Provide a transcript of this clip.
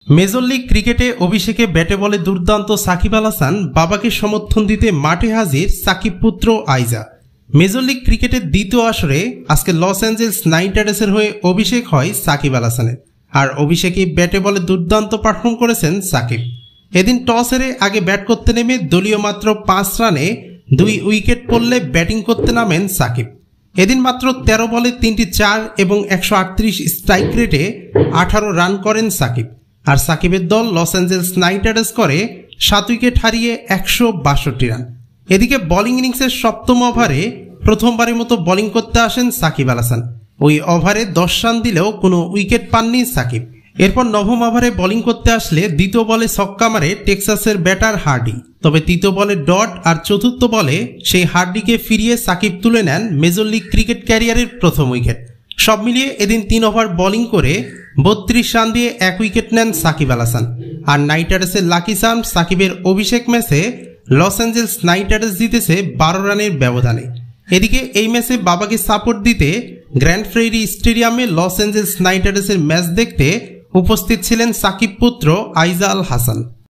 Major league ক্রিকেটে অভিষেকে ব্যাটে বলে দুর্দান্ত সাকিব আল হাসান, বাবাকে সমর্থন দিতে মাঠে হাজির সাকিব পুত্র আইজা। মেজর লিগ ক্রিকেটের দ্বিতীয় আসরে আজকে লস অ্যাঞ্জেলস নাইট রাইডার্সের হয়ে অভিষেক হয় সাকিব আল হাসানের। আর অভিষেকেই ব্যাটে বলে দুর্দান্ত পারফর্ম করেছেন সাকিব। এদিন টস হেরে আগে ব্যাট করতে নেমে দলীয় মাত্র 5 রানে 2 উইকেট পড়লে ব্যাটিং করতে নামেন সাকিব। এদিন মাত্র 13 বলে 3টি 4 এবং 138 স্ট্রাইক রেটে 18 রান করেন সাকিব। আর সাকিবের দল লস অ্যাঞ্জেলস নাইট রাইডার্স করে 7 উইকেট হারিয়ে 162 রান। এদিকে বোলিং ইনিংসের 7ম ওভারে প্রথমবারের মতো বোলিং করতে আসেন সাকিব আল হাসান। ওই ওভারে 10 রান দিলেও কোনো উইকেট পাননি সাকিব। এরপর 9ম ওভারে বোলিং করতে আসলে দ্বিতীয় বলে ছক্কা মারে টেক্সাসের ব্যাটার হার্ডি। তবে তৃতীয় বলে ডট আর চতুর্থ বলে সেই হার্ডিকে ফিরিয়ে সাকিব তুলে নেন মেজর লিগ ক্রিকেট ক্যারিয়ারের প্রথম উইকেট। সব মিলিয়ে এদিন 3 ওভার বোলিং করে 32 রান দিয়ে 1 উইকেট নেন সাকিব আল হাসান। আর নাইট রাইডার্সের লাকি চার্ম সাকিবের অভিষেক ম্যাচে লস অ্যাঞ্জেলস নাইট রাইডার্স জিতেছে 12 রানের ব্যবধানে। এদিকে এই ম্যাচে বাবাকে সাপোর্ট দিতে গ্র্যান্ড প্রেইরি স্টেডিয়ামে লস অ্যাঞ্জেলস নাইট রাইডার্সের ম্যাচ দেখতে উপস্থিত ছিলেন সাকিব পুত্র আইজা আল হাসান।